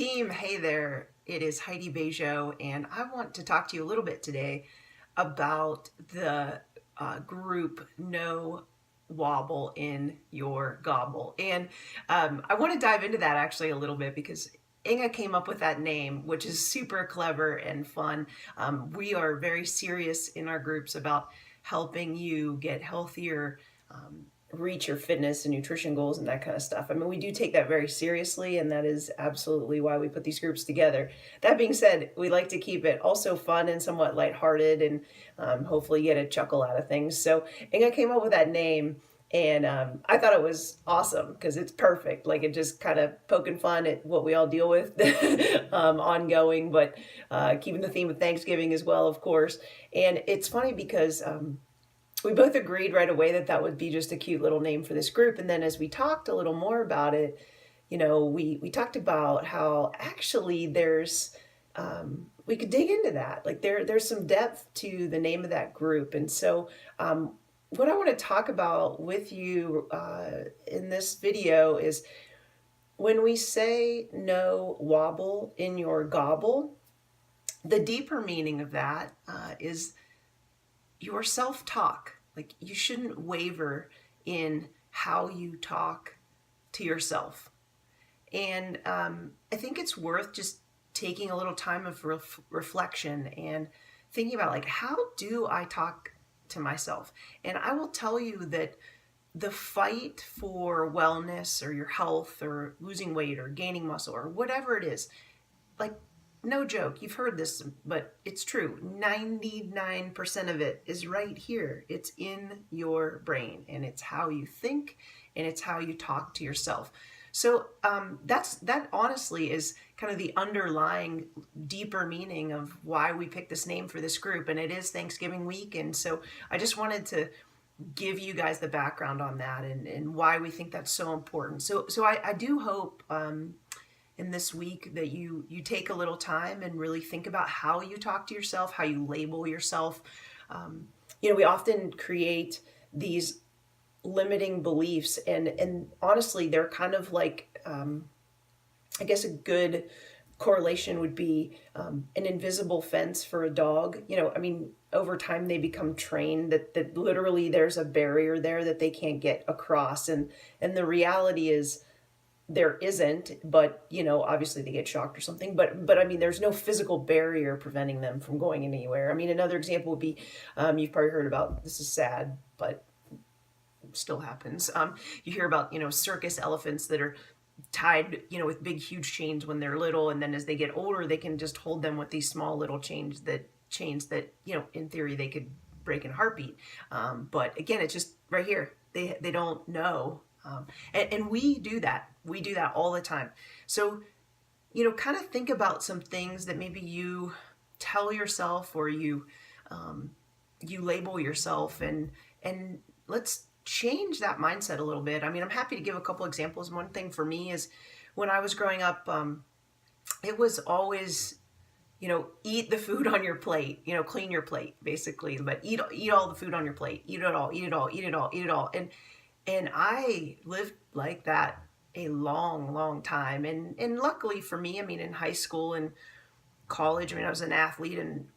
Team, hey there, it is Heidi Bejo, and I want to talk to you a little bit today about the group No Wobble in Your Gobble. And I want to dive into that actually a little bit because Inga came up with that name, which is super clever and fun. We are very serious in our groups about helping you get healthier, reach your fitness and nutrition goals and that kind of stuff. I mean, we do take that very seriously, and that is absolutely why we put these groups together. That being said, we like to keep it also fun and somewhat lighthearted, and hopefully get a chuckle out of things. So Inga came up with that name, and I thought it was awesome because it's perfect. Like, it just kind of poking fun at what we all deal with ongoing, but keeping the theme of Thanksgiving as well, of course. And it's funny because we both agreed right away that that would be just a cute little name for this group. And then as we talked a little more about it, we talked about how actually we could dig into that. Like, there's some depth to the name of that group. And so what I want to talk about with you in this video is when we say no wobble in your gobble, the deeper meaning of that is your self-talk. Like, you shouldn't waver in how you talk to yourself. And I think it's worth just taking a little time of reflection and thinking about, like, how do I talk to myself? And I will tell you that the fight for wellness or your health or losing weight or gaining muscle or whatever it is, like, no joke, you've heard this, but it's true. 99% of it is right here. It's in your brain, and it's how you think, and it's how you talk to yourself. So that honestly is kind of the underlying deeper meaning of why we picked this name for this group. And it is Thanksgiving week, and so I just wanted to give you guys the background on that and why we think that's so important. So I do hope in this week that you take a little time and really think about how you talk to yourself, how you label yourself. We often create these limiting beliefs, and honestly, they're kind of like, I guess a good correlation would be an invisible fence for a dog. Over time they become trained that literally there's a barrier there that they can't get across, and the reality is there isn't, but obviously they get shocked or something, but I mean, there's no physical barrier preventing them from going anywhere. I mean, another example would be, you've probably heard about, this is sad, but still happens. You hear about, circus elephants that are tied, with big, huge chains when they're little. And then as they get older, they can just hold them with these small little chains that, in theory they could break in a heartbeat. But again, it's just right here. They don't know. And we do that. We do that all the time. So, kind of think about some things that maybe you tell yourself or you label yourself, and let's change that mindset a little bit. I mean, I'm happy to give a couple examples. One thing for me is when I was growing up, it was always, eat the food on your plate, clean your plate basically, but eat all the food on your plate, eat it all, eat it all, eat it all, eat it all. And I lived like that a long, long time. And luckily for me, I mean, in high school and college, I mean, I was an athlete and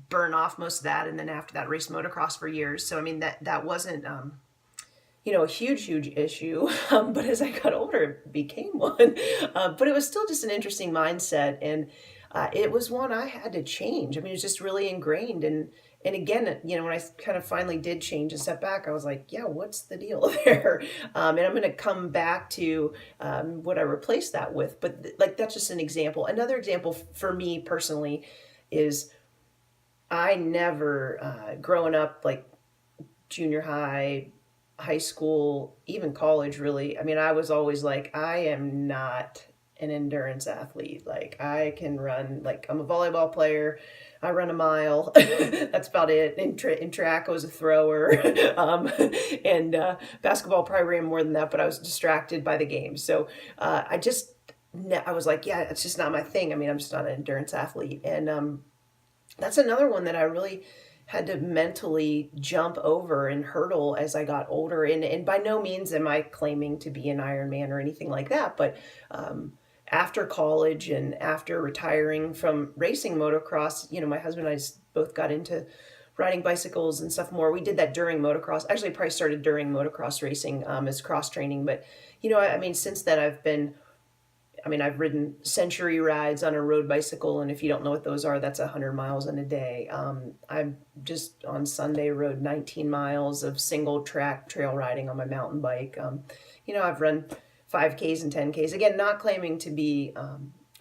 burn off most of that. And then after that, raced motocross for years. So, I mean, that wasn't, a huge, huge issue. But as I got older, it became one. But it was still just an interesting mindset. And it was one I had to change. I mean, it was just really ingrained. And again, when I kind of finally did change and step back, I was like, yeah, what's the deal there? And I'm going to come back to what I replaced that with. But like, that's just an example. Another example for me personally is I never, growing up, like junior high, high school, even college, really. I mean, I was always like, I am not an endurance athlete. Like, I can run, like, I'm a volleyball player. I run a mile. That's about it. In track, I was a thrower. And basketball probably ran more than that, but I was distracted by the game. So I was like, yeah, it's just not my thing. I mean, I'm just not an endurance athlete. And that's another one that I really had to mentally jump over and hurdle as I got older. And by no means am I claiming to be an Ironman or anything like that, but after college and after retiring from racing motocross, my husband and I both got into riding bicycles and stuff more. We did that during motocross. Actually, probably started during motocross racing as cross training. But, I mean, since then I've ridden century rides on a road bicycle, and if you don't know what those are, that's 100 miles in a day. I just on Sunday rode 19 miles of single track trail riding on my mountain bike. I've run 5Ks and 10Ks. Again, not claiming to be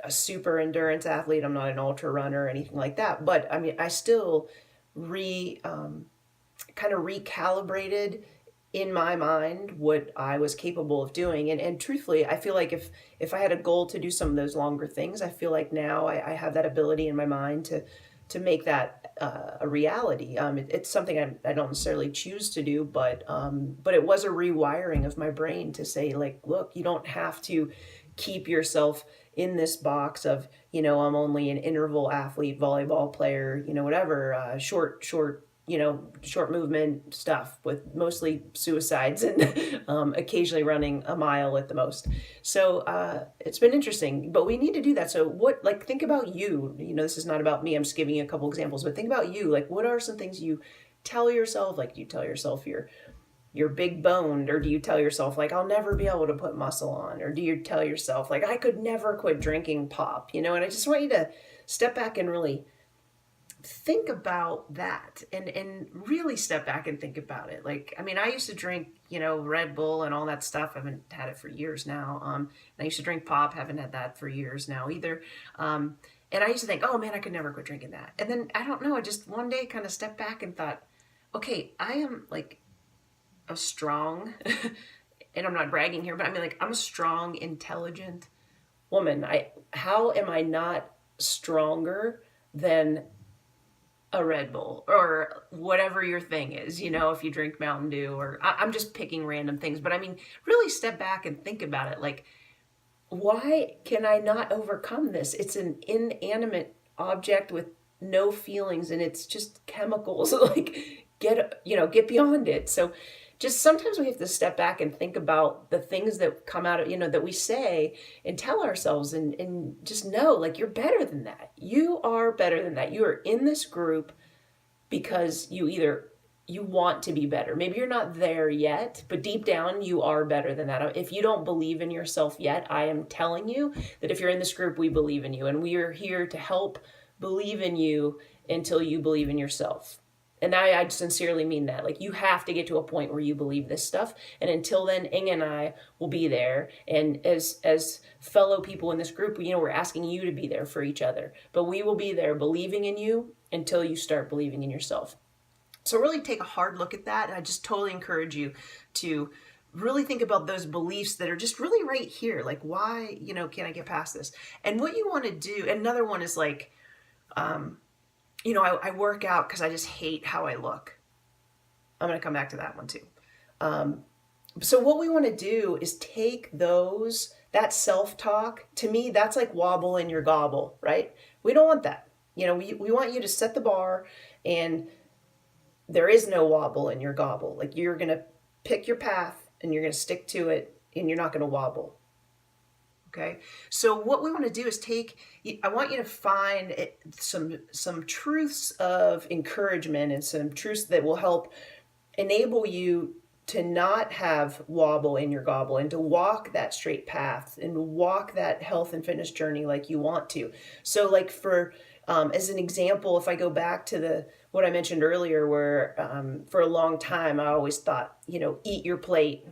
a super endurance athlete. I'm not an ultra runner or anything like that, but I mean, I still kind of recalibrated in my mind what I was capable of doing. And truthfully, I feel like if I had a goal to do some of those longer things, I feel like now I have that ability in my mind to make that a reality. It's something I don't necessarily choose to do, but it was a rewiring of my brain to say, like, look, you don't have to keep yourself in this box of, I'm only an interval athlete, volleyball player, whatever, short movement stuff with mostly suicides and occasionally running a mile at the most. So it's been interesting, but we need to do that. So think about you, this is not about me. I'm just giving you a couple examples, but think about you. Like, what are some things you tell yourself? Like, do you tell yourself you're big boned, or do you tell yourself like, I'll never be able to put muscle on? Or do you tell yourself like, I could never quit drinking pop, and I just want you to step back and really think about that and really step back and think about it. Like, I mean, I used to drink, Red Bull and all that stuff. I haven't had it for years now. And I used to drink pop, haven't had that for years now either. And I used to think, oh man, I could never quit drinking that. And then I don't know, I just one day kind of stepped back and thought, okay, I am like a strong, and I'm not bragging here, but I mean, like, I'm a strong, intelligent woman. How am I not stronger than a Red Bull or whatever your thing is, if you drink Mountain Dew, or I'm just picking random things, but I mean, really step back and think about it. Like, why can I not overcome this? It's an inanimate object with no feelings, and it's just chemicals. Like, get beyond it. So just sometimes we have to step back and think about the things that come out of, that we say and tell ourselves, and just know, like, you're better than that. You are better than that. You are in this group because you want to be better. Maybe you're not there yet, but deep down you are better than that. If you don't believe in yourself yet, I am telling you that if you're in this group, we believe in you, and we are here to help believe in you until you believe in yourself. And I sincerely mean that. Like, you have to get to a point where you believe this stuff. And until then, Inge and I will be there. And as fellow people in this group, we're asking you to be there for each other. But we will be there believing in you until you start believing in yourself. So really take a hard look at that. And I just totally encourage you to really think about those beliefs that are just really right here. Like, why, can I get past this? And what you want to do, another one is like, I work out because I just hate how I look. I'm going to come back to that one too. So what we want to do is take that self-talk. To me, that's like wobble in your gobble, right? We don't want that. We want you to set the bar, and there is no wobble in your gobble. Like, you're going to pick your path and you're going to stick to it, and you're not going to wobble. Okay, so what we want to do is I want you to find some truths of encouragement and some truths that will help enable you to not have wobble in your gobble, and to walk that straight path and walk that health and fitness journey like you want to. So like as an example, if I go back to what I mentioned earlier, where for a long time I always thought, eat your plate.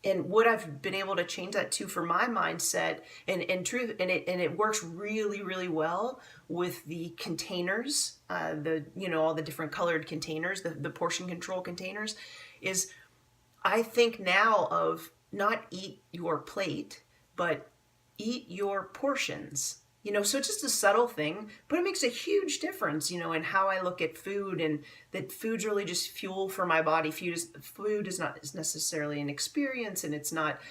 And what I've been able to change that to for my mindset and truth, and it works really, really well with the containers, all the different colored containers, the portion control containers, is I think now of not eat your plate, but eat your portions. So it's just a subtle thing, but it makes a huge difference, in how I look at food, and that food's really just fuel for my body. Food is not necessarily an experience, and it's not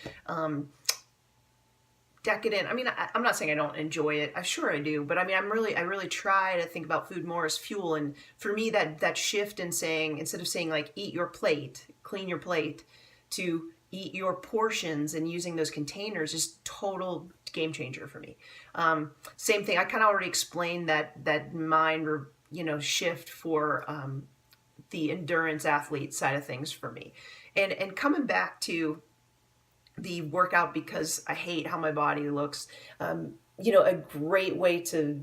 decadent. I mean, I'm not saying I don't enjoy it. I'm sure I do, but I mean, I really try to think about food more as fuel. And for me, that shift in saying, instead of saying like eat your plate, clean your plate, to eat your portions and using those containers is total game changer for me. Same thing. I kind of already explained that mind or shift for the endurance athlete side of things for me, and coming back to the workout because I hate how my body looks. A great way to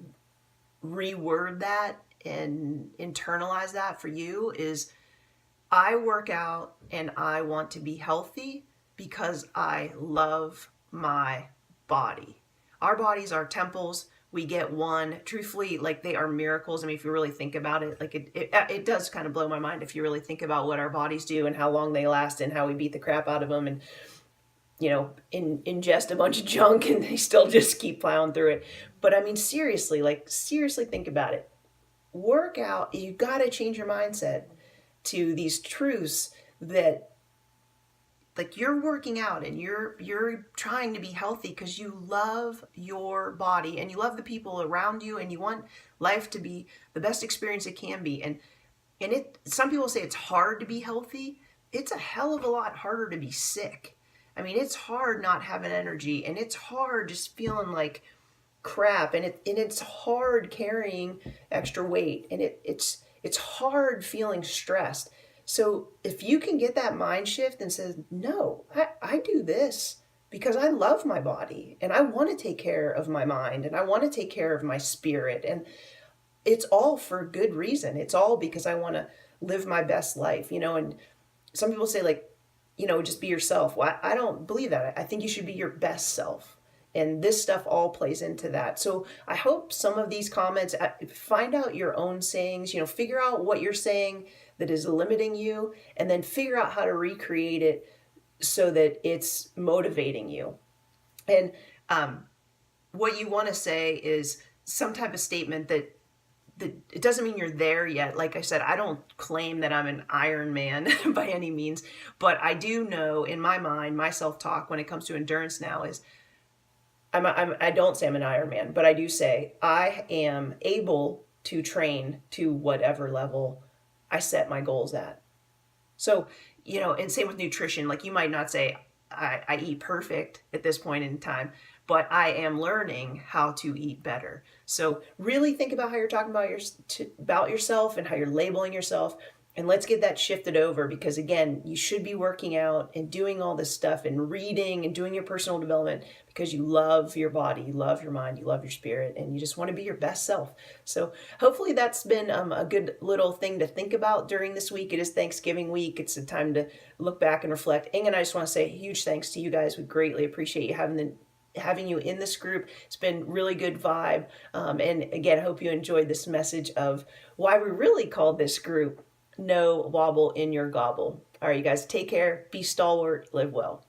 reword that and internalize that for you is I work out and I want to be healthy because I love my body. Our bodies are temples. We get one. Truthfully, like, they are miracles. I mean, if you really think about it, like it does kind of blow my mind if you really think about what our bodies do and how long they last and how we beat the crap out of them and ingest a bunch of junk and they still just keep plowing through it. But I mean, seriously think about it. Work out. You got to change your mindset to these truths that, like, you're working out and you're trying to be healthy because you love your body and you love the people around you and you want life to be the best experience it can be. And some people say it's hard to be healthy. It's a hell of a lot harder to be sick. I mean, it's hard not having energy, and it's hard just feeling like crap, and it's hard carrying extra weight, and it's hard feeling stressed. So if you can get that mind shift and says, no, I do this because I love my body and I want to take care of my mind and I want to take care of my spirit, and it's all for good reason. It's all because I want to live my best life, and some people say, like, just be yourself. Well, I don't believe that. I think you should be your best self. And this stuff all plays into that. So I hope some of these comments, find out your own sayings, figure out what you're saying that is limiting you, and then figure out how to recreate it so that it's motivating you. And what you want to say is some type of statement that it doesn't mean you're there yet. Like I said, I don't claim that I'm an Iron Man by any means, but I do know in my mind, my self-talk when it comes to endurance now is I don't say I'm an Iron Man, but I do say I am able to train to whatever level I set my goals at. So, and same with nutrition. Like, you might not say I eat perfect at this point in time, but I am learning how to eat better. So really think about how you're talking about yourself and how you're labeling yourself. And let's get that shifted over, because again, you should be working out and doing all this stuff and reading and doing your personal development because you love your body, you love your mind, you love your spirit, and you just want to be your best self. So hopefully that's been a good little thing to think about during this week. It is Thanksgiving week. It's a time to look back and reflect. Inge and I just want to say a huge thanks to you guys. We greatly appreciate you having you in this group. It's been really good vibe. And again, I hope you enjoyed this message of why we really called this group No Wobble in Your Gobble. All right, you guys, take care, be stalwart, live well.